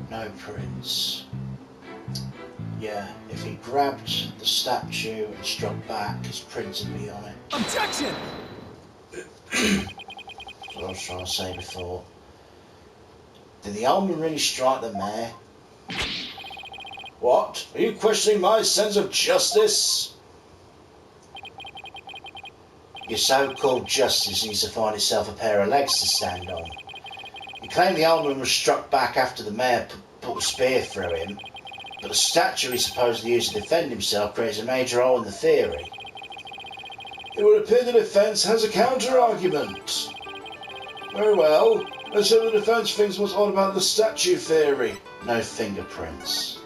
No prints. Yeah, if he grabbed the statue and struck back, his prints would be on it. Objection! That's what I was trying to say before. Did the alderman really strike the mayor? What? Are you questioning my sense of justice? Your so-called justice needs to find itself a pair of legs to stand on. You claim the alderman was struck back after the mayor put a spear through him, but the statue he supposedly used to defend himself creates a major hole in the theory. It would appear the defence has a counter-argument. Very well. Let's see what the defence thinks what's odd about the statue theory. No fingerprints.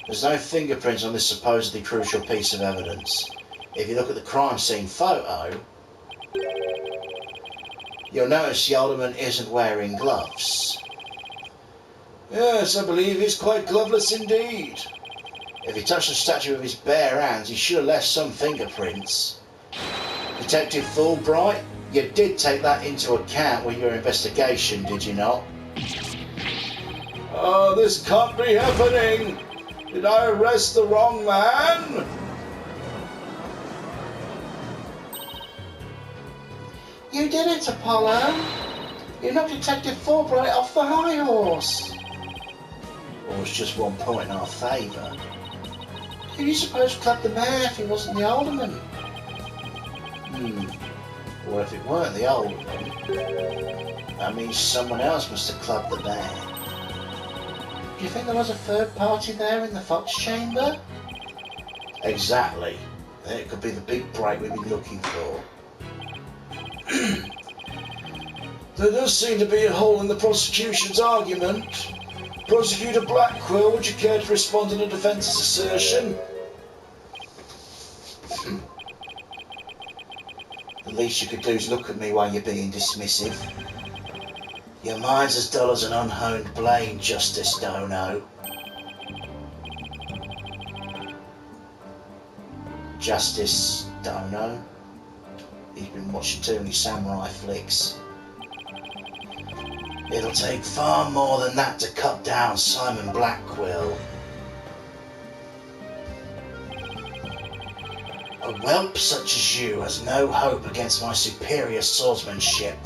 There's no fingerprints on this supposedly crucial piece of evidence. If you look at the crime scene photo, you'll notice the alderman isn't wearing gloves. Yes, I believe he's quite gloveless indeed. If he touched the statue with his bare hands, he should have left some fingerprints. Detective Fulbright, you did take that into account with your investigation, did you not? Oh, this can't be happening! Did I arrest the wrong man? You did it, Apollo. You knocked Detective Fulbright off the high horse. Well, it's just 1 point in our favour. Who do you suppose clubbed the mayor if he wasn't the alderman? Well, if it weren't the alderman, that means someone else must have clubbed the mayor. Do you think there was a third party there in the Fox chamber? Exactly. It could be the big break we've been looking for. There does seem to be a hole in the prosecution's argument. Prosecutor Blackwell, would you care to respond to the defence's assertion? The least you could do is look at me while you're being dismissive. Your mind's as dull as an unhoned blade, Justice Dono. Justice Dono? He's been watching too many samurai flicks. It'll take far more than that to cut down Simon Blackwell. A whelp such as you has no hope against my superior swordsmanship.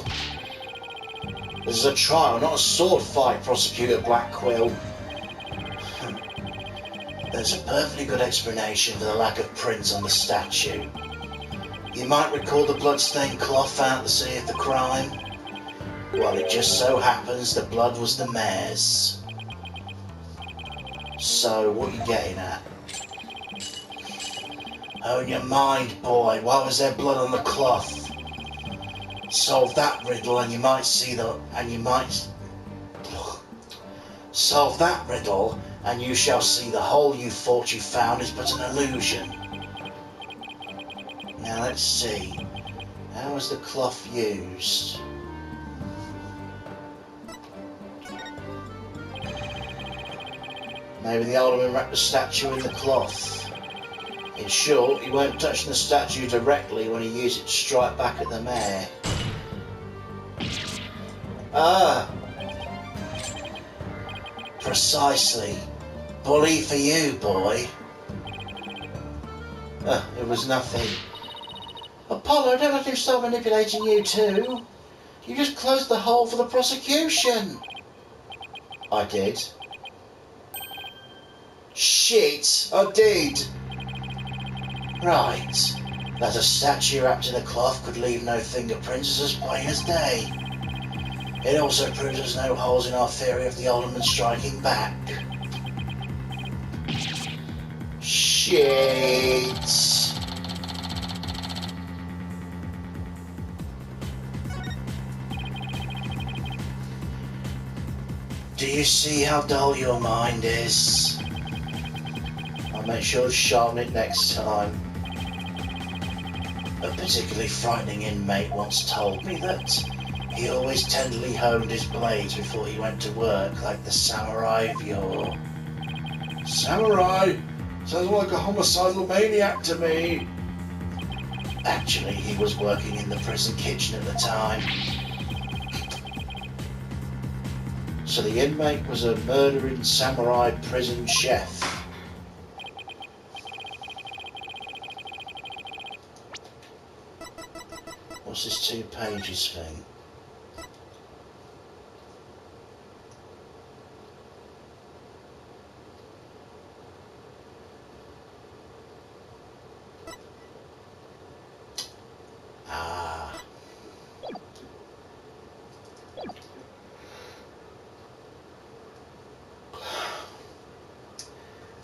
This is a trial, not a sword fight, Prosecutor Blackwell. There's a perfectly good explanation for the lack of prints on the statue. You might recall the blood-stained cloth found at the scene of the crime. Well, it just so happens the blood was the mayor's. So, what are you getting at? Own your mind, boy. Why was there blood on the cloth? Solve that riddle and you might see Solve that riddle and you shall see the hole you thought you found is but an illusion. Now let's see. How was the cloth used? Maybe the alderman wrapped the statue in the cloth. In short, he weren't touching the statue directly when he used it to strike back at the mayor. Ah! Precisely. Bully for you, boy. It was nothing. Apollo, don't let him start manipulating you too. You just closed the hole for the prosecution. I did. Shit, I did. Right. That a statue wrapped in a cloth could leave no fingerprints is as plain as day. It also proves there's no holes in our theory of the alderman striking back. Shit. Do you see how dull your mind is? I'll make sure to sharpen it next time. A particularly frightening inmate once told me that he always tenderly honed his blades before he went to work like the samurai of yore. Samurai? Sounds like a homicidal maniac to me. Actually, he was working in the prison kitchen at the time. So the inmate was a murdering samurai prison chef. What's this 2 pages thing?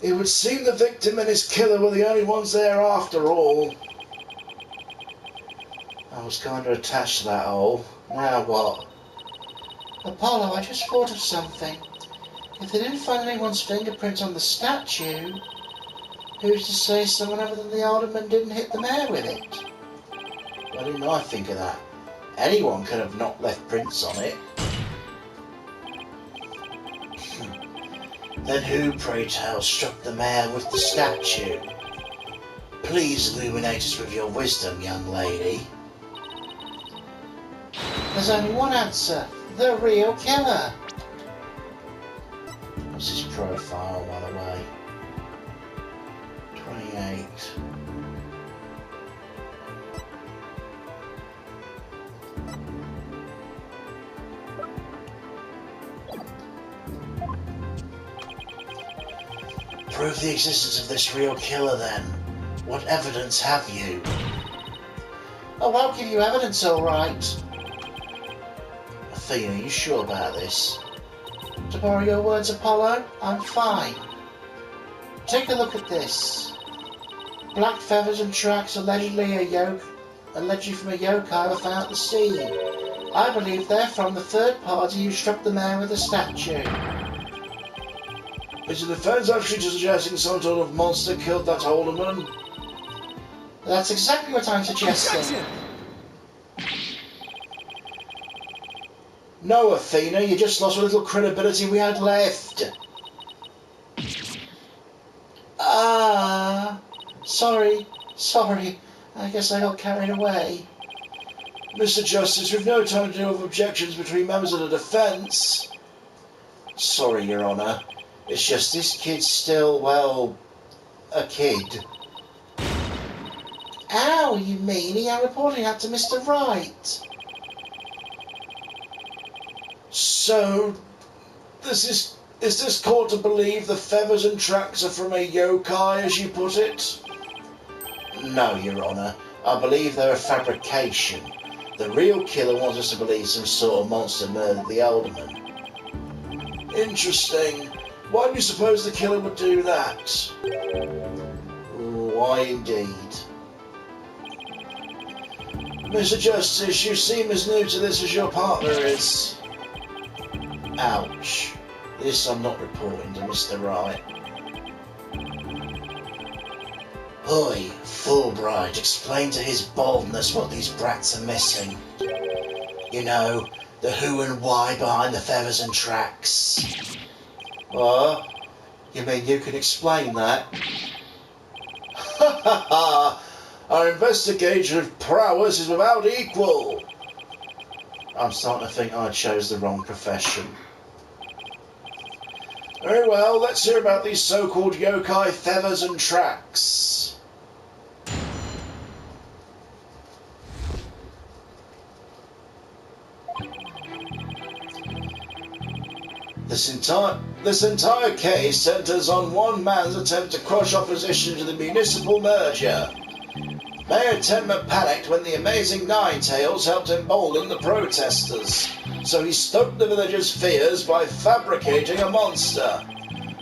It would seem the victim and his killer were the only ones there after all. I was kind of attached to that hole. Now what? Apollo, I just thought of something. If they didn't find anyone's fingerprint on the statue, who's to say someone other than the alderman didn't hit the mayor with it? Why didn't I think of that? Anyone could have not left prints on it. Then who, pray tell, struck the mayor with the statue? Please illuminate us with your wisdom, young lady. There's only one answer. The real killer. What's his profile, by the way? 28. Prove the existence of this real killer, then. What evidence have you? Oh, I'll give you evidence, all right. Athena, are you sure about this? To borrow your words, Apollo, I'm fine. Take a look at this. Black feathers and tracks allegedly from a yokai were found at the scene. I believe they're from the third party who struck the mayor with the statue. Is the defense actually suggesting some sort of monster killed that alderman? That's exactly what I'm suggesting. No, Athena, you just lost what little credibility we had left. Sorry. I guess I got carried away. Mr. Justice, we've no time to deal with objections between members of the defense. Sorry, Your Honor. It's just this kid's still, well, a kid. Ow, you meanie, I'm reporting that to Mr. Wright. So, is this court to believe the feathers and tracks are from a yokai, as you put it? No, Your Honour. I believe they're a fabrication. The real killer wants us to believe some sort of monster murdered the alderman. Interesting. Why do you suppose the killer would do that? Why indeed? Mr. Justice, you seem as new to this as your partner is. Ouch. This I'm not reporting to Mr. Wright. Oi, Fulbright, explain to his baldness what these brats are missing. You know, the who and why behind the feathers and tracks. What? You mean you can explain that? Ha ha ha! Our investigative prowess is without equal! I'm starting to think I chose the wrong profession. Very well, let's hear about these so-called yokai feathers and tracks. This entire case centres on one man's attempt to quash opposition to the municipal merger. Mayor Tenma panicked when the amazing Ninetales helped embolden the protesters, so he stoked the villagers' fears by fabricating a monster.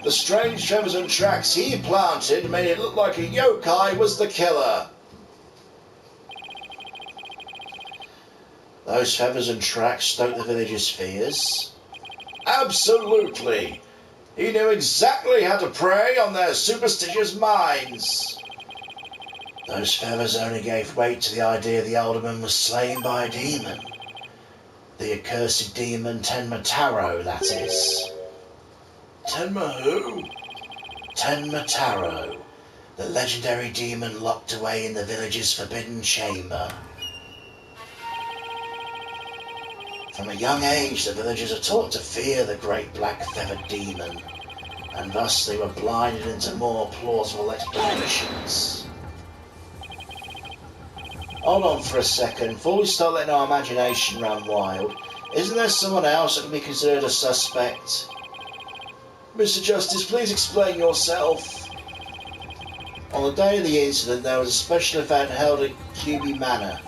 The strange feathers and tracks he planted made it look like a yokai was the killer. Those feathers and tracks stoked the villagers' fears? Absolutely! He knew exactly how to prey on their superstitious minds. Those feathers only gave weight to the idea the alderman was slain by a demon. The accursed demon Tenma Taro, that is. Tenma who? Tenma Taro, the legendary demon locked away in the village's forbidden chamber. From a young age, the villagers are taught to fear the great black feathered demon, and thus they were blinded into more plausible explanations. Hold on for a second, before we start letting our imagination run wild, isn't there someone else that can be considered a suspect? Mr. Justice, please explain yourself. On the day of the incident, there was a special event held at QB Manor,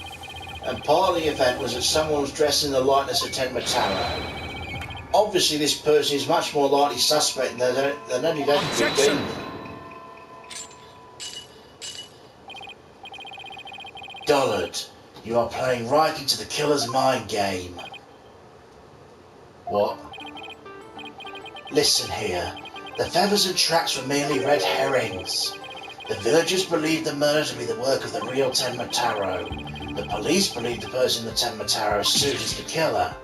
and part of the event was that someone was dressed in the likeness of Tenma Taro. Obviously, this person is much more likely suspect than any that could be. Dollard, you are playing right into the killer's mind game. What? Listen here. The feathers and tracks were merely red herrings. The villagers believed the murder to be the work of the real Tenma Taro. The police believed the person in the Tenma Taro suit is the killer.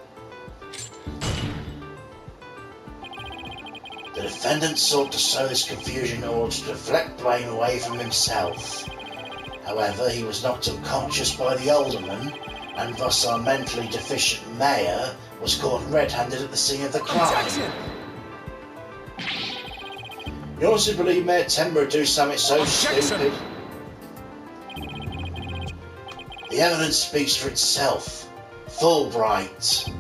The defendant sought to sow this confusion in order to deflect blame away from himself. However, he was knocked unconscious by the alderman, and thus our mentally deficient mayor was caught red-handed at the scene of the crime. You honestly believe Mayor Tenma would do something so stupid? The evidence speaks for itself. Fulbright.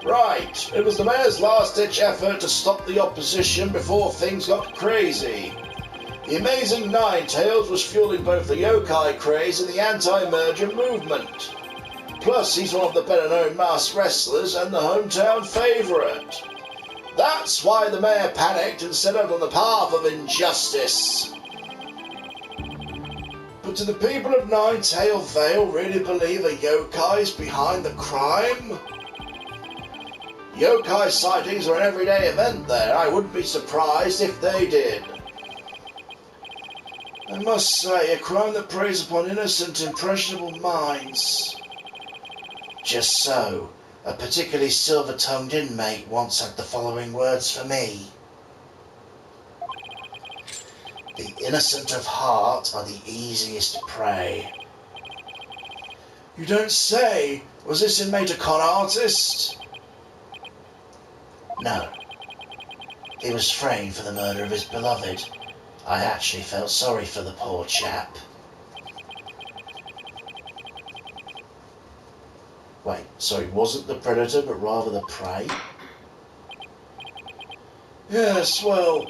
Right, it was the mayor's last-ditch effort to stop the opposition before things got crazy. The amazing Nine Tails was fueling both the yokai craze and the anti-merger movement. Plus, he's one of the better-known masked wrestlers and the hometown favourite. That's why the mayor panicked and set out on the path of injustice. But do the people of Nine Tail Vale really believe a yokai is behind the crime? Yokai sightings are an everyday event there. I wouldn't be surprised if they did. I must say, a crime that preys upon innocent, impressionable minds. Just so, a particularly silver-tongued inmate once had the following words for me. The innocent of heart are the easiest to prey. You don't say? Was this inmate a con artist? No. He was framed for the murder of his beloved. I actually felt sorry for the poor chap. Wait, so he wasn't the predator, but rather the prey? Yes, well,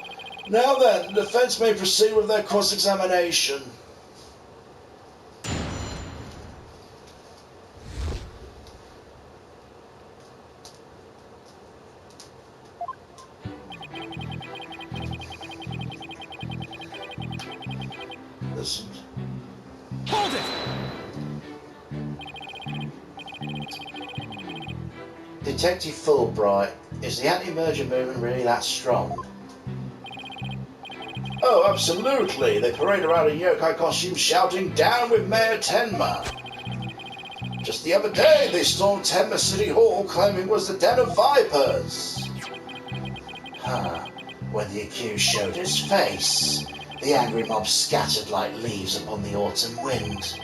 now then, the defence may proceed with their cross-examination. Listen. Hold it! Detective Fulbright, is the anti-merger movement really that strong? Oh, absolutely. They parade around in yokai costumes shouting, "Down with Mayor Tenma!" Just the other day, they stormed Tenma City Hall claiming it was the den of vipers. When the accused showed his face, the angry mob scattered like leaves upon the autumn wind.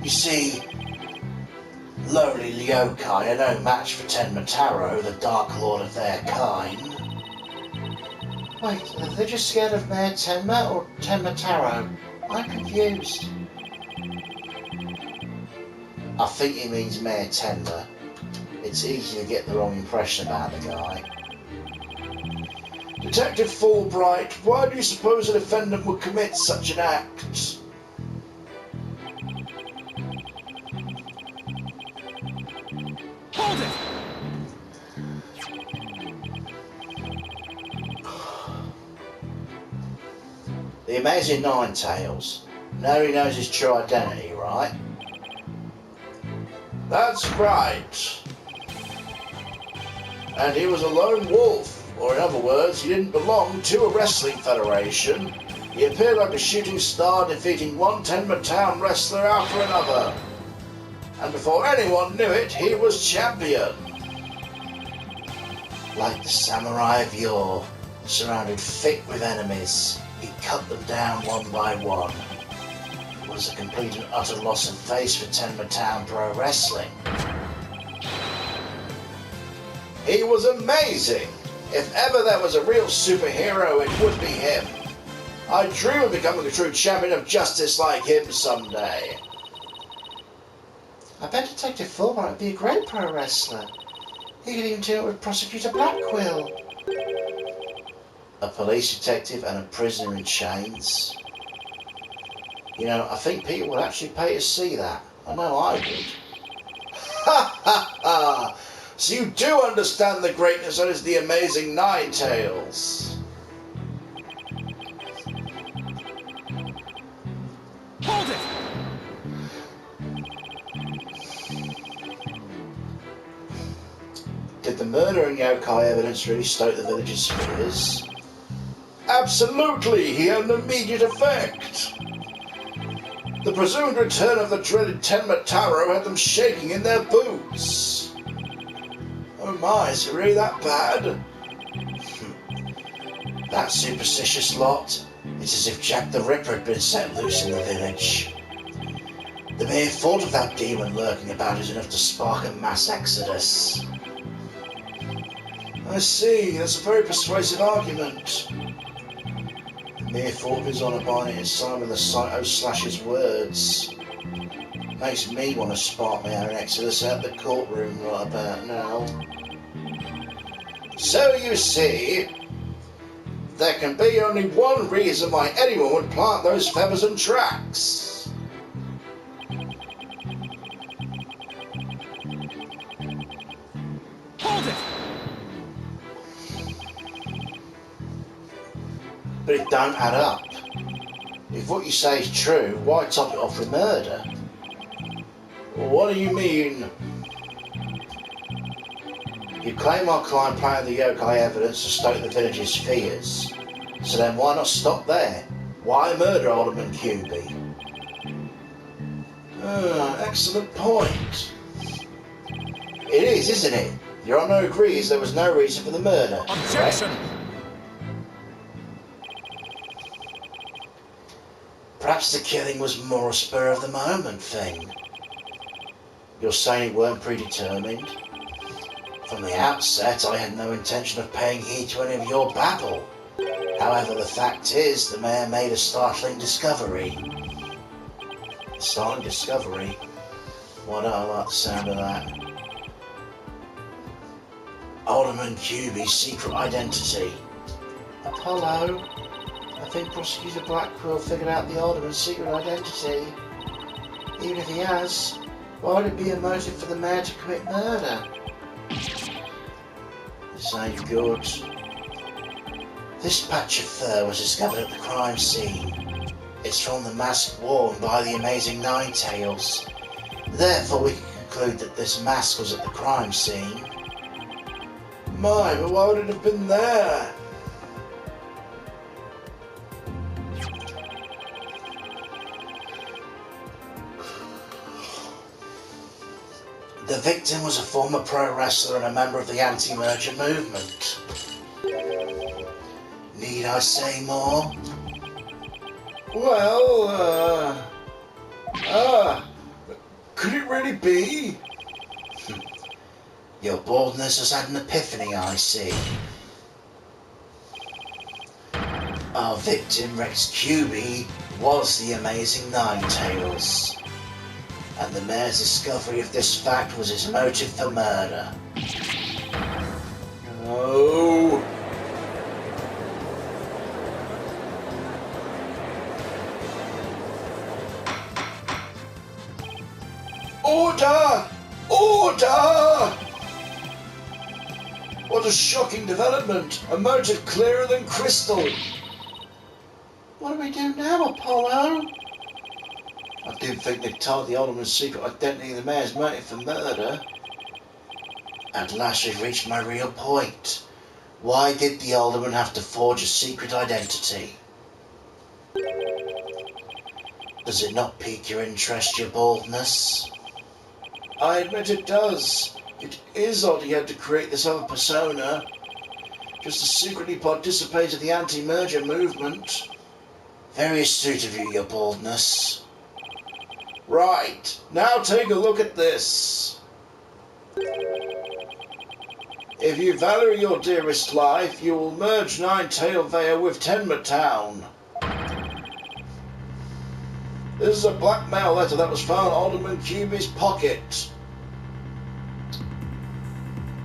You see, lowly yokai are no match for Tenma Taro, the Dark Lord of their kind. Wait, are they just scared of Mayor Tenma or Tenma Taro? I'm confused. I think he means Mayor Tenma. It's easy to get the wrong impression about the guy. Detective Fulbright, why do you suppose a defendant would commit such an act? Hold it! The amazing Nine Tails. Now he knows his true identity, right? That's right. And he was a lone wolf. Or in other words, he didn't belong to a wrestling federation. He appeared like a shooting star, defeating one Tenma Town wrestler after another. And before anyone knew it, he was champion. Like the samurai of yore, Surrounded thick with enemies, he cut them down one by one. It was a complete and utter loss of face for Tenma Town Pro Wrestling. He was amazing! If ever there was a real superhero, it would be him. I dream of becoming a true champion of justice like him someday. I bet Detective Fulbright would be a great pro wrestler. He could even team up with Prosecutor Blackquill. A police detective and a prisoner in chains. You know, I think people would actually pay to see that. I know I would. Ha ha ha! So you do understand the greatness that is the amazing Nine Tails. Hold it! Did the murder and yokai evidence really stoke the village's fears? Absolutely! He had an immediate effect! The presumed return of the dreaded Tenma Taro had them shaking in their boots. Oh my, is it really that bad? That superstitious lot. It's as if Jack the Ripper had been set loose in the village. The mere thought of that demon lurking about is enough to spark a mass exodus. I see, that's a very persuasive argument. The mere thought of his honour binding in Simon the Cyto-Slash's words makes me want to spark my own exodus out the courtroom right about now. So you see, there can be only one reason why anyone would plant those feathers and tracks. Hold it! But it don't add up. If what you say is true, why top it off with murder? What do you mean? You claim our client planted the yokai evidence to stoke the village's fears. So then why not stop there? Why murder Alderman QB? Excellent point. It is, isn't it? Your Honour agrees there was no reason for the murder. Objection! Correct? Perhaps the killing was more a spur of the moment thing. You're saying it weren't predetermined? From the outset, I had no intention of paying heed to any of your babble. However, the fact is, the mayor made a startling discovery. A startling discovery? Why don't I like the sound of that? Alderman QB's secret identity. Apollo, I think Prosecutor Blackquill figured out the Alderman's secret identity. Even if he has, why would it be a motive for the mayor to commit murder? This ain't good. This patch of fur was discovered at the crime scene. It's from the mask worn by the amazing Nine Tails. Therefore, we can conclude that this mask was at the crime scene. My, but why would it have been there? The victim was a former pro wrestler and a member of the anti-merger movement. Need I say more? Well, could it really be? Your baldness has had an epiphany, I see. Our victim, Rex QB, was the amazing Nine Tails. And the mayor's discovery of this fact was his motive for murder. No. Order! Order! What a shocking development! A motive clearer than crystal! What do we do now, Apollo? I didn't think they'd told the Alderman's secret identity of the mayor's motive for murder. At last we've reached my real point. Why did the Alderman have to forge a secret identity? Does it not pique your interest, your baldness? I admit it does. It is odd he had to create this other persona. just to secretly participate in the anti-merger movement. Very astute of you, your baldness. Right, now take a look at this. If you value your dearest life, you will merge Nine-Tail Vale with Tenma Town. This is a blackmail letter that was found in Alderman Cuby's pocket.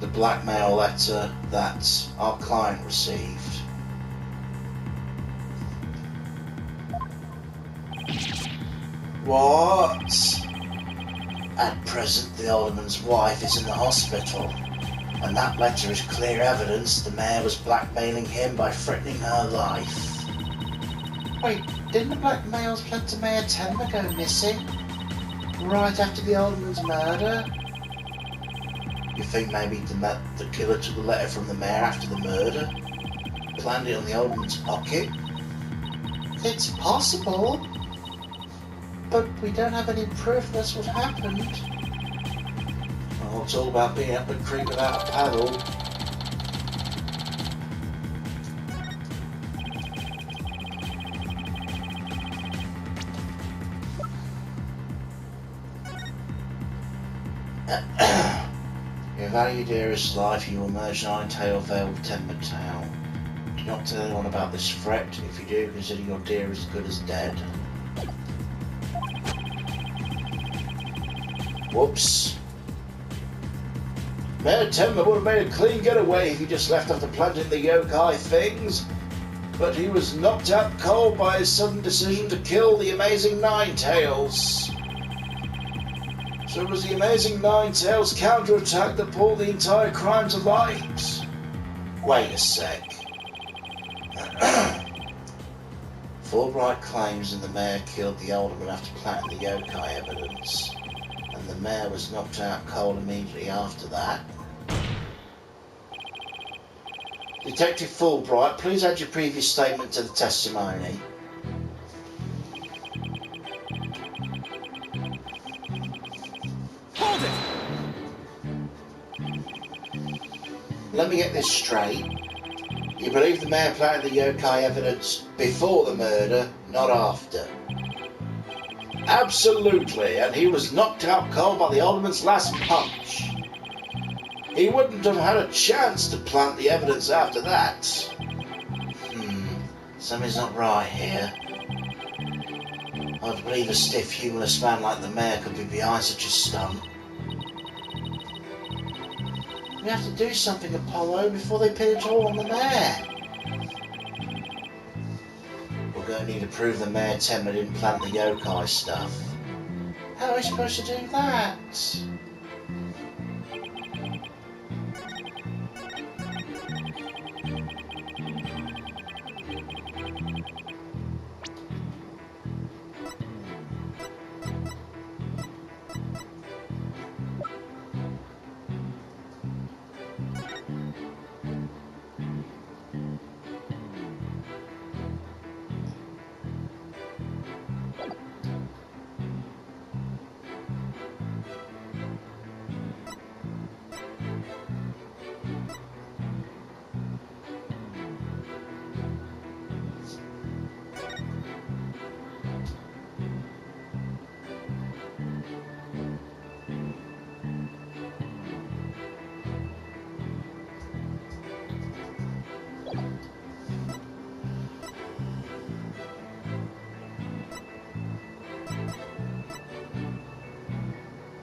The blackmail letter that our client received. What? At present, the Alderman's wife is in the hospital, and that letter is clear evidence the mayor was blackmailing him by threatening her life. Wait, didn't the blackmails pled to Mayor Tenma go missing? Right after the Alderman's murder? You think maybe the killer took the letter from the mayor after the murder? Planned it on the Alderman's pocket? It's possible. But we don't have any proof that's what happened. Well, it's all about being up the creek without a paddle. You value your dearest life, you will merge Nine-Tail Vale with Tenma Town. Do not tell anyone about this threat. If you do, consider your dear as good as dead. Whoops. Mayor Tenma would have made a clean getaway if he just left after planting the yokai things, but he was knocked out cold by his sudden decision to kill the amazing Nine-Tails. So it was the amazing Nine-Tails counterattack that brought the entire crime to light. Wait a sec. Fulbright claims that the mayor killed the alderman after planting the yokai evidence, and the mayor was knocked out cold immediately after that. Detective Fulbright, please add your previous statement to the testimony. Hold it! Let me get this straight. You believe the mayor planted the yokai evidence before the murder, not after? Absolutely, and he was knocked out cold by the alderman's last punch. He wouldn't have had a chance to plant the evidence after that. Something's not right here. I'd believe a stiff, humorless man like the mayor could be behind such a stunt. We have to do something, Apollo, before they pin it all on the mayor. We're going to need to prove the mayor Tenma didn't plant the yokai stuff. How are we supposed to do that?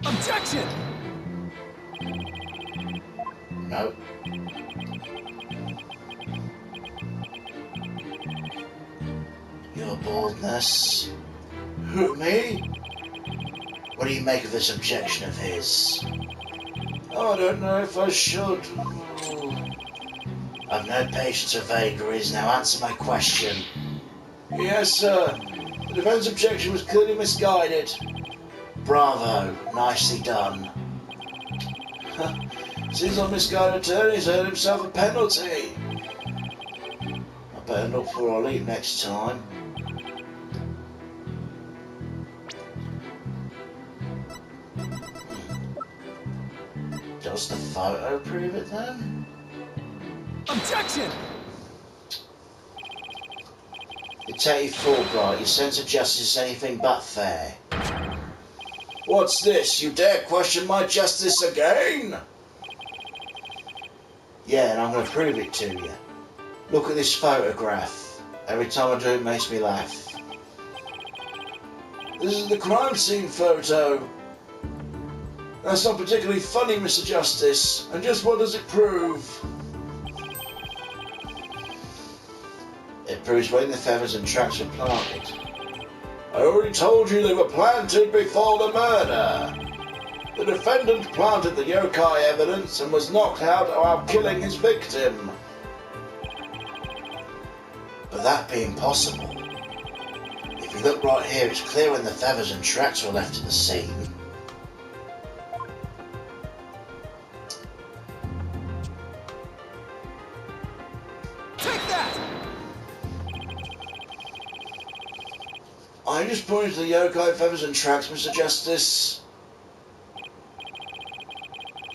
Objection! No. Your baldness. Who, me? What do you make of this objection of his? Oh, I don't know if I should. I've no patience for vagaries. Now answer my question. Yes, sir. The defense objection was clearly misguided. Bravo. Nicely done. Seems our misguided attorney's earned himself a penalty. I better look before I leave next time. Does the photo prove it then? Objection! Detective Fulbright, your sense of justice is anything but fair. What's this? You dare question my justice again? Yeah, and I'm going to prove it to you. Look at this photograph. Every time I do it makes me laugh. This is the crime scene photo. That's not particularly funny, Mr. Justice. And just what does it prove? It proves when the feathers and tracks were planted. I already told you they were planted before the murder. The defendant planted the yokai evidence and was knocked out while killing his victim. But that being possible, if you look right here, it's clear when the feathers and tracks were left at the scene. Take that! I just pointed to the yokai feathers and tracks, Mr. Justice.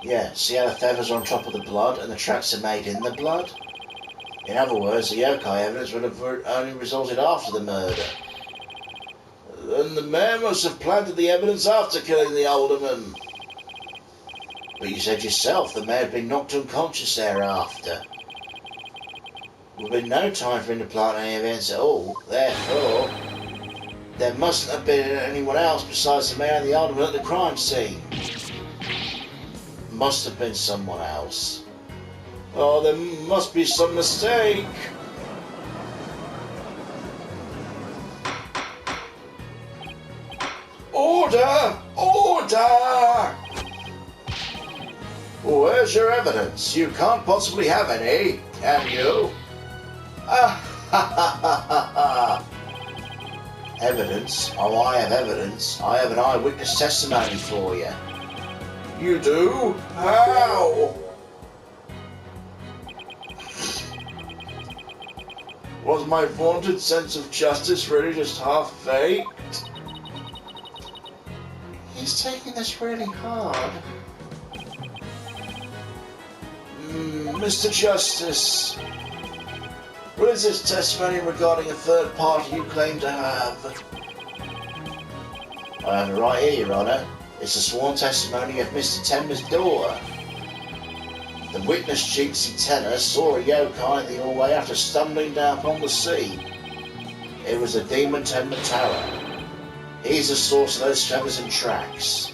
Yeah, see how the feathers are on top of the blood and the tracks are made in the blood? In other words, the yokai evidence would have only resulted after the murder. And the mayor must have planted the evidence after killing the alderman. But you said yourself the mayor had been knocked unconscious thereafter. There would have been no time for him to plant any evidence at all. Therefore, there mustn't have been anyone else besides the mayor and the alderman at the crime scene. Must have been someone else. Oh, there must be some mistake. Order! Order! Where's your evidence? You can't possibly have any, can you? Ah, ha, ha, ha, ha, ha. Evidence? Oh, I have evidence. I have an eyewitness testimony for you. You do? How? Was my vaunted sense of justice really just half faked? He's taking this really hard. Mr. Justice, what is this testimony regarding a third party you claim to have? I have it right here, Your Honour. It's the sworn testimony of Mr. Tenma's daughter. The witness, Jinxie Tenma, saw a yokai in the hallway after stumbling down upon the sea. It was the demon Tenma Taro. He's the source of those feathers and tracks.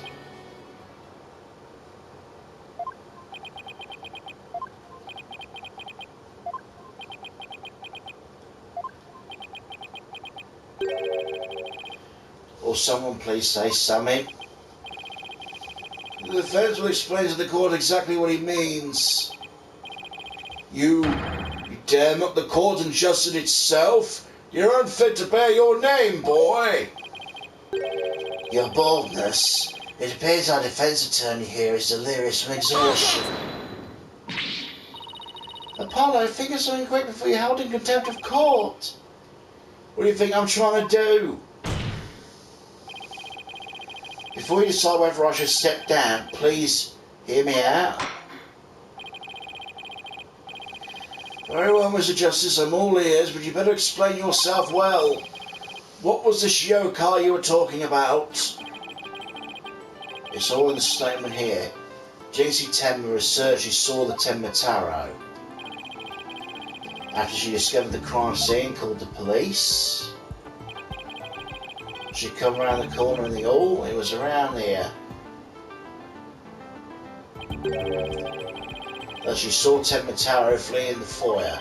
Or someone please say something. The defense will explain to the court exactly what he means. You dare mock the court and justice itself? You're unfit to bear your name, boy! Your boldness. It appears our defense attorney here is delirious from exhaustion. Apollo, think of something quick before you're held in contempt of court. What do you think I'm trying to do? Before you decide whether I should step down, please hear me out. Very well, Mr. Justice, I'm all ears, but you better explain yourself well. What was this yokai you were talking about? It's all in the statement here. Jinxie Tenma asserts she saw the Tenma Taro. After she discovered the crime scene, called the police. She'd come around the corner in the hall. It was around here that she saw Tenma Taro flee in the foyer.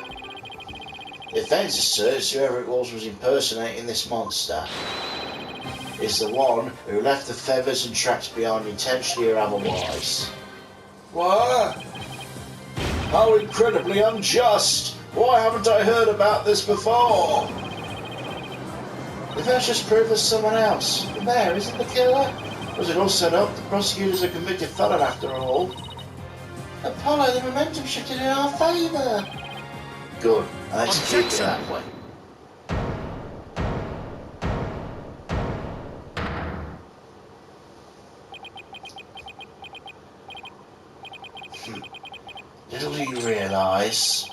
The defense asserts whoever it was impersonating this monster. Is the one who left the feathers and tracks behind intentionally or otherwise. What? How incredibly unjust! Why haven't I heard about this before? The defense just proved there's someone else. The mayor isn't the killer. Was it all set up? The prosecutor's a convicted felon after all. Apollo, the momentum shifted in our favour. Good. Let's keep it that way. Little do you realise,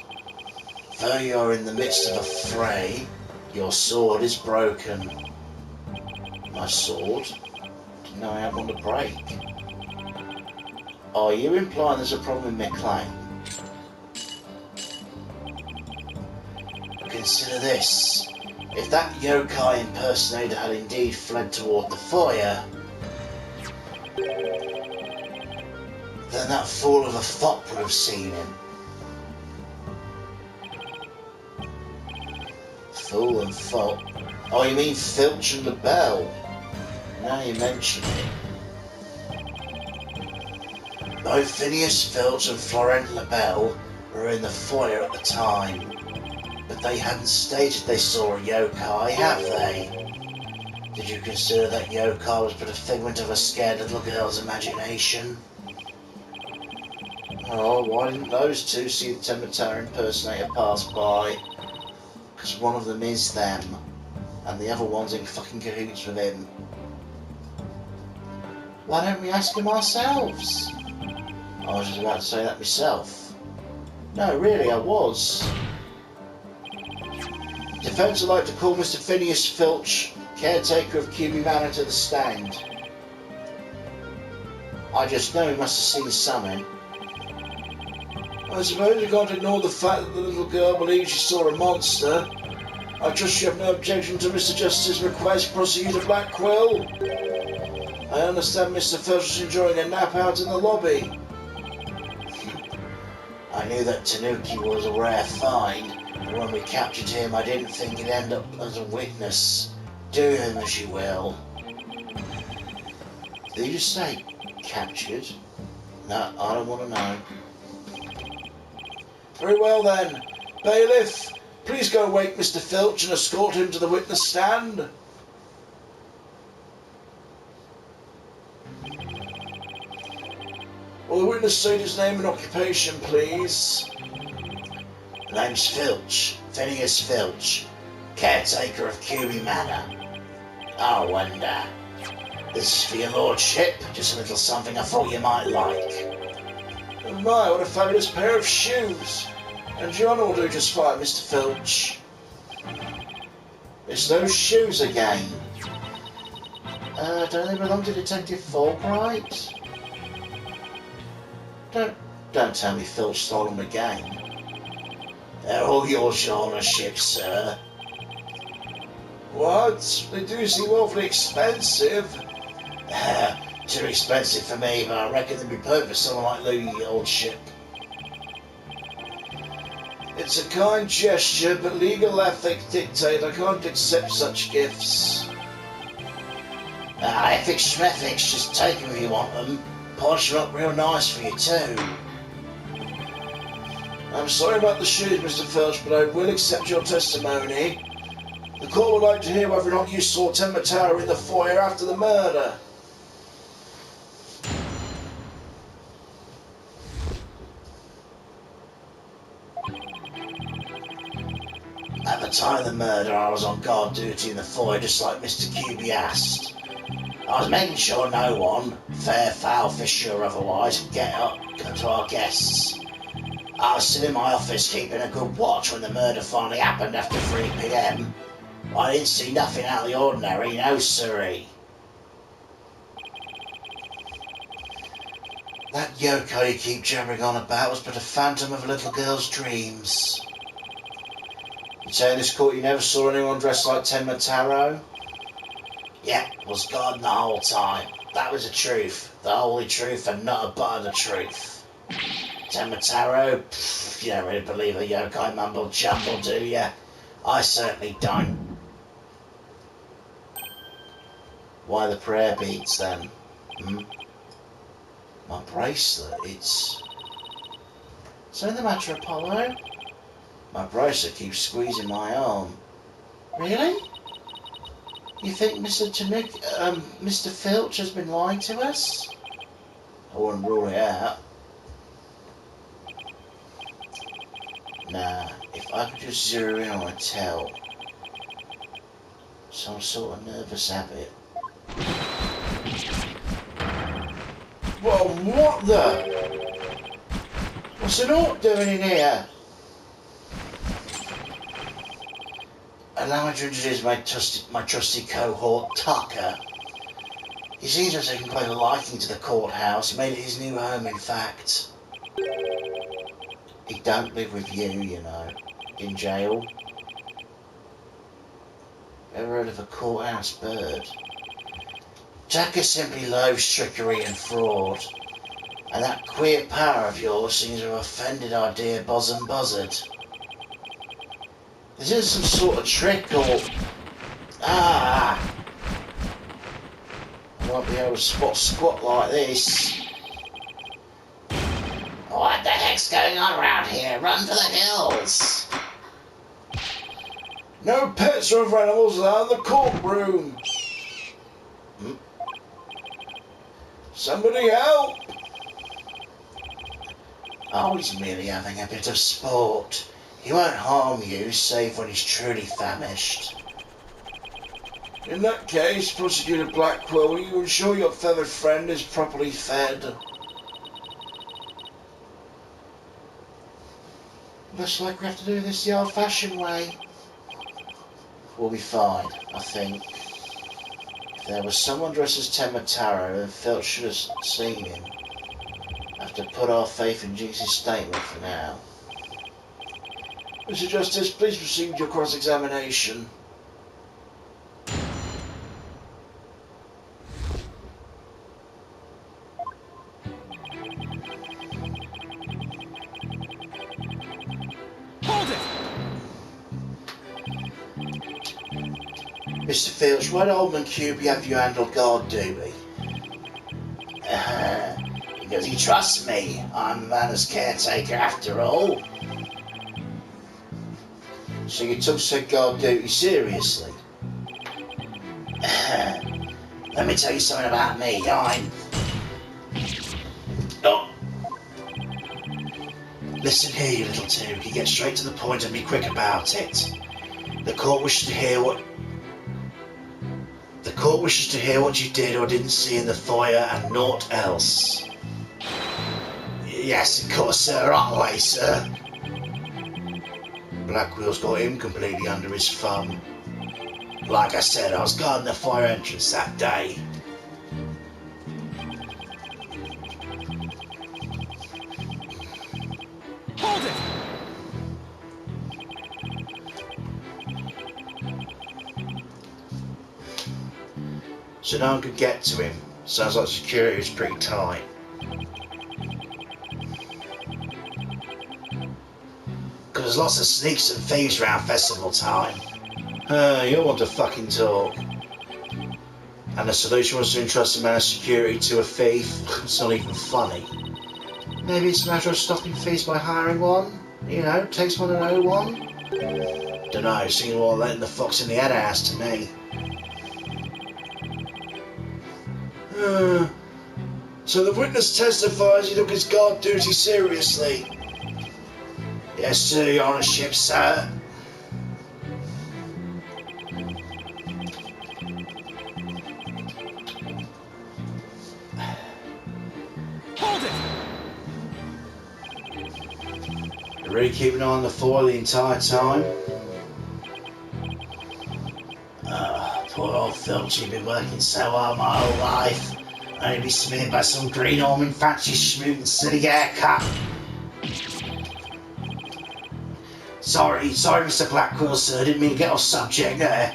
Though you are in the midst of a fray, your sword is broken. My sword? Didn't know I had one to break. Are you implying there's a problem with my claim? Consider this. If that yokai impersonator had indeed fled toward the foyer, then that fool of a fop would have seen him. Fool and fop? Oh, you mean Filch and LaBelle? Now you mention it. Both Phineas Filch and Florent LaBelle were in the foyer at the time, but they hadn't stated they saw a yokai, have they? Did you consider that yokai was but a figment of a scared little girl's imagination? Oh, why didn't those two see the Temetara impersonator pass by? Because one of them is them, and the other one's in fucking cahoots with him. Why don't we ask him ourselves? I was just about to say that myself. No, really, I was. Defence would like to call Mr. Phineas Filch, caretaker of QB Manor, to the stand. I just know he must have seen something. I suppose you can't ignore the fact that the little girl believes she saw a monster. I trust you have no objection to Mr. Justice's request, Prosecutor Blackwell. I understand Mr. Filch is enjoying a nap out in the lobby. I knew that Tanuki was a rare find, but when we captured him I didn't think he'd end up as a witness. Do him as you will. Did you just say captured? No, I don't want to know. Very well then. Bailiff, please go wake Mr. Filch and escort him to the witness stand. Will the witness state his name and occupation, please? The name's Filch, Phineas Filch, caretaker of QB Manor. I wonder. This is for your lordship, just a little something I thought you might like. Oh my, what a fabulous pair of shoes! And your honour will do just fine, Mr. Filch. It's those shoes again. Don't they belong to Detective Fulbright? Don't tell me Filch stole them again. They're all yours, your honourship, sir. What? They do seem awfully expensive. Too expensive for me, but I reckon they'd be perfect for someone like Louis, your lordship. It's a kind gesture, but legal ethics dictate I can't accept such gifts. Ethics schmethics, just take them if you want them. Polish them up real nice for you too. I'm sorry about the shoes, Mr. Filch, but I will accept your testimony. The court would like to hear whether or not you saw Temetara in the foyer after the murder. At the time of the murder, I was on guard duty in the foyer, just like Mr. QB asked. I was making sure no one, fair, foul, fish or otherwise, could get up to our guests. I was still in my office keeping a good watch when the murder finally happened after 3 p.m. I didn't see nothing out of the ordinary, no siree. That yokai you keep jabbering on about was but a phantom of a little girl's dreams. You say in this court you never saw anyone dressed like Temetara? Yeah, was God the whole time. That was the truth. The holy truth and not a but of the truth. Temetara? You don't really believe a yokai mumble jumble, do you? I certainly don't. Why the prayer beads then? My bracelet, it's something the matter, Apollo? My bracelet keeps squeezing my arm. Really? You think Mr. Filch has been lying to us? I wouldn't rule it out. Nah, if I could just zero in on a tell. Some sort of nervous habit. Well, what the? What's an orc doing in here? allow me to introduce my trusty cohort, Tucker. He seems to have taken quite a liking to the courthouse. He made it his new home, in fact. He don't live with you, you know, in jail. Ever heard of a courthouse bird? Tucker simply loathes trickery and fraud. And that queer power of yours seems to have offended our dear bosom buzzard. Is this some sort of trick or... Ah! I won't be able to squat like this. What the heck's going on around here? Run for the hills! No pets or other animals allowed in the courtroom! Somebody help! Oh, he's merely having a bit of sport. He won't harm you, save when he's truly famished. In that case, Prosecutor Blackwell, will you ensure your feathered friend is properly fed? Looks like we have to do this the old-fashioned way. We'll be fine, I think. If there was someone dressed as Temataro and Filch should have seen him, have to put our faith in Jinx's statement for now. Mr. Justice, please proceed with your cross-examination. Hold it! Mr. Filch, why did Old McCubey have you handle guard duty? Because he trusts me. I'm the manor's caretaker after all. So you took said guard duty seriously? Let me tell you something about me. Oh. Listen here, you little two. Get straight to the point and be quick about it. The court wishes to hear what you did or didn't see in the foyer and naught else. Yes, of course, sir. Always, sir. Blackwell's got him completely under his thumb. Like I said, I was guarding the fire entrance that day. Hold it! So no one could get to him. Sounds like security was pretty tight. Because there's lots of sneaks and thieves around festival time. You don't want to fucking talk. And the solution was to entrust a man of security to a thief. It's not even funny. Maybe it's a matter of stopping thieves by hiring one? You know, takes one to know one? Dunno, seems more letting the fox in the hen house to me. So the witness testifies he took his guard duty seriously. Yes, sir, your honourship, sir. Hold it! You really keep an eye on the foil the entire time? Poor old Filch, he's been working so hard my whole life. Only be smeared by some green almond fancy schmoot and silly haircut. Sorry, Mr. Blackwell, sir. Didn't mean to get off subject there.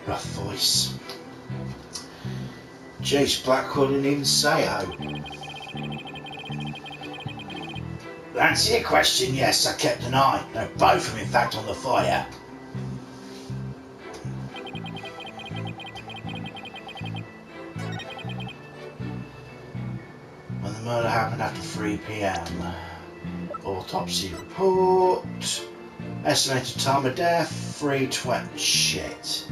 Rough voice. Jeez, Blackwell didn't even say ho. To answer your question, yes, I kept an eye. No, both of them, in fact, on the fire. When the murder happened after 3 p.m. Autopsy report. Estimated time of death, 3:20. Shit.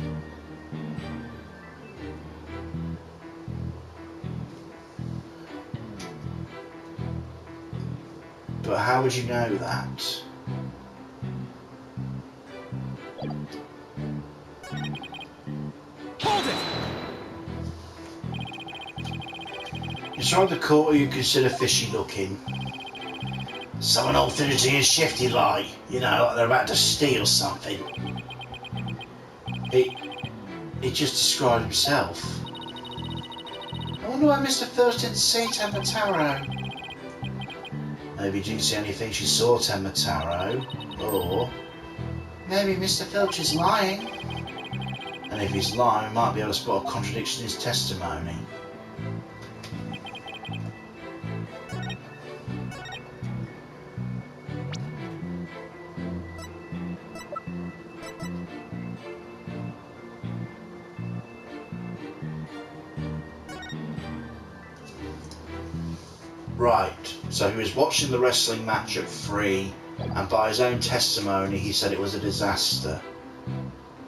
But how would you know that? Hold it! Inside the court, you consider fishy looking. Someone all finishing is shifty like, you know, like they're about to steal something. He just described himself. I wonder why Mr. Filch didn't see Temmataro. Maybe he didn't see anything she saw Temmataro. Or maybe Mr. Filch is lying. And if he's lying, we might be able to spot a contradiction in his testimony. Right, so he was watching the wrestling match at 3, and by his own testimony he said it was a disaster.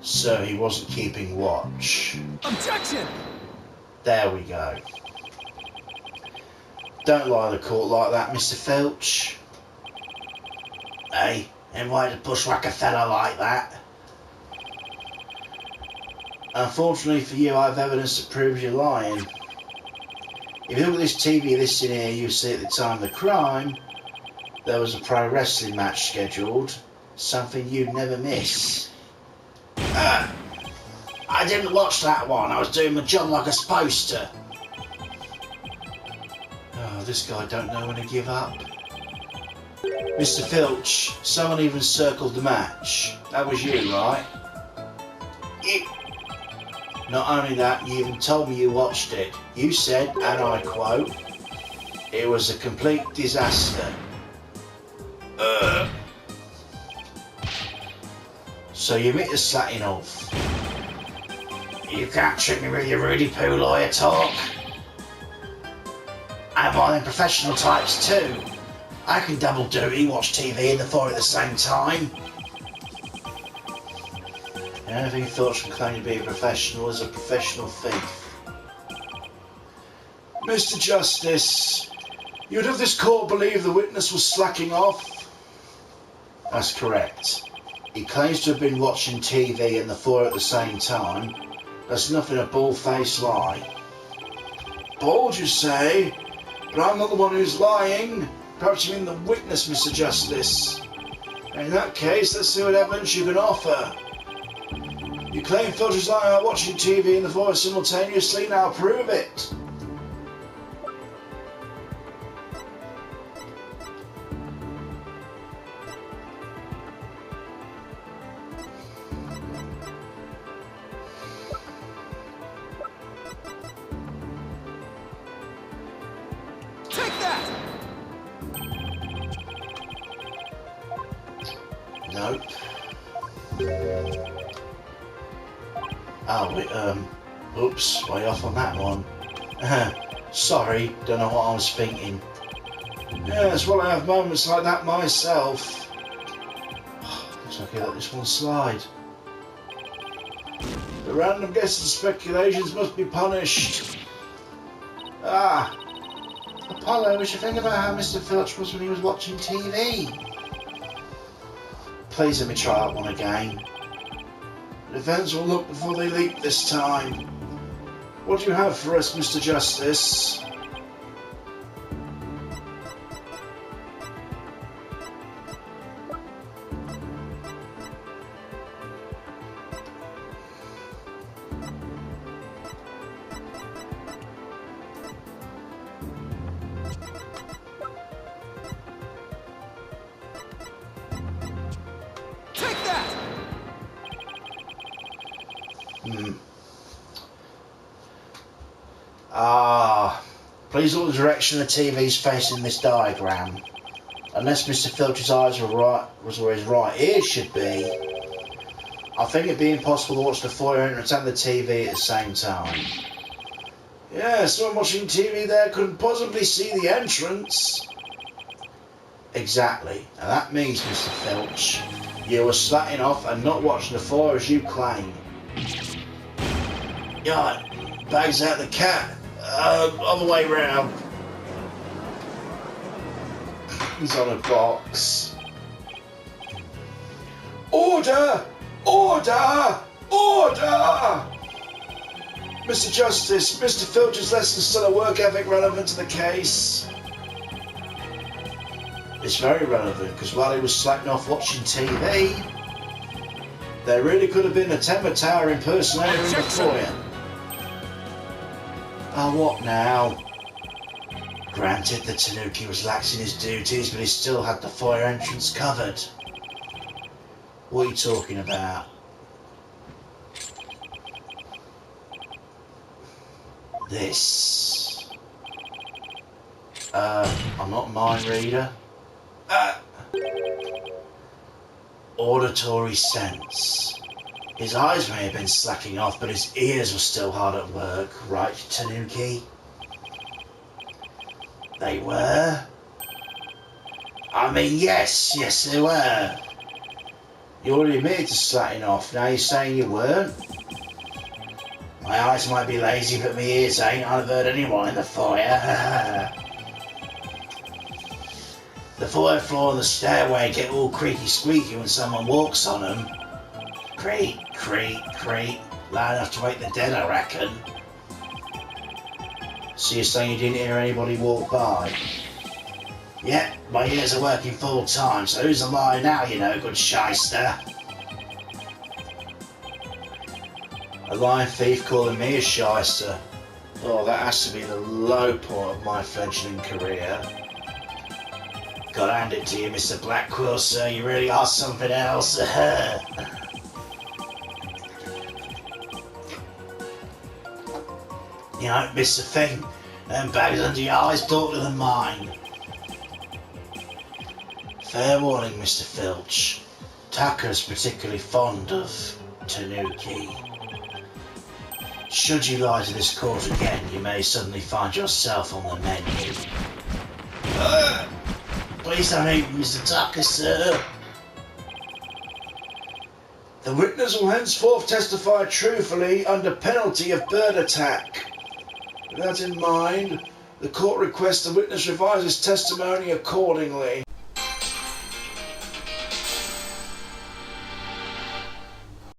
So he wasn't keeping watch. Objection! There we go. Don't lie to the court like that, Mr. Filch. Hey, ain't right to bushwhack a fella like that. Unfortunately for you, I have evidence that proves you're lying. If you look at this TV listing here, you'll see at the time of the crime, there was a pro wrestling match scheduled, something you'd never miss. I didn't watch that one, I was doing my job like I was supposed to. Oh, this guy don't know when to give up. Mr. Filch, someone even circled the match. That was you, right? Not only that, you even told me you watched it. You said, and I quote, it was a complete disaster. So you admit to slacking off. You can't trick me with your Rudy Poo lawyer talk. I'm one of them professional types too. I can double duty, watch TV and the 4 at the same time. The only thing he thought from claiming to be a professional is a professional thief. Mr. Justice, you would have this court believe the witness was slacking off? That's correct. He claims to have been watching TV and the 4 at the same time. That's nothing a bald-faced lie. Bald, you say? But I'm not the one who's lying. Perhaps you mean the witness, Mr. Justice. In that case, let's see what evidence you can offer. You claim Filch was lying about watching TV and the 4 simultaneously, now prove it. Nope. Oh, oops, way off on that one. Sorry, don't know what I was thinking. Yes, well, I have moments like that myself. Looks like I let this one slide. The random guesses and speculations must be punished. Apollo, we should think about how Mr. Filch was when he was watching TV. Please let me try that one again. The events will look before they leap this time. What do you have for us, Mr. Justice? Please look the direction the TV's facing this diagram. Unless Mr. Filch's eyes was where his right ear should be, I think it'd be impossible to watch the foyer entrance and the TV at the same time. Yeah, someone watching TV there couldn't possibly see the entrance. Exactly, and that means, Mr. Filch, you were slacking off and not watching the foyer as you claim. Yeah, bags out the cat. Other way round. He's on a box. Order! Order! Order! Mr. Justice, Mr. Filch's lessons still a work ethic relevant to the case? It's very relevant, because while he was slacking off watching TV, there really could have been a Temper Tower impersonator in the foyer. Oh, what now? Granted, the Tanuki was lax in his duties, but he still had the foyer entrance covered. What are you talking about? This. I'm not a mind reader. Auditory sense. His eyes may have been slacking off, but his ears were still hard at work, right, Tanuki? They were? I mean, yes, they were. You already admitted to slacking off, now you're saying you weren't? My eyes might be lazy, but my ears ain't. I've heard anyone in the foyer. The foyer floor and the stairway get all creaky squeaky when someone walks on them. Creak, creak, creak. Loud enough to wake the dead, I reckon. So you're saying you didn't hear anybody walk by? Yep, my ears are working full time, so who's a liar now, you know, good shyster? A lying thief calling me a shyster. Oh, that has to be the low point of my fledgling career. Gotta hand it to you, Mr. Blackquill, sir. You really are something else. You don't miss a thing. Them bags under your eyes darker than mine. Fair warning, Mr. Filch. Tucker's particularly fond of Tanuki. Should you lie to this court again, you may suddenly find yourself on the menu. Please don't eat Mr. Tucker, sir. The witness will henceforth testify truthfully under penalty of bird attack. With that in mind, the court requests the witness revise his testimony accordingly.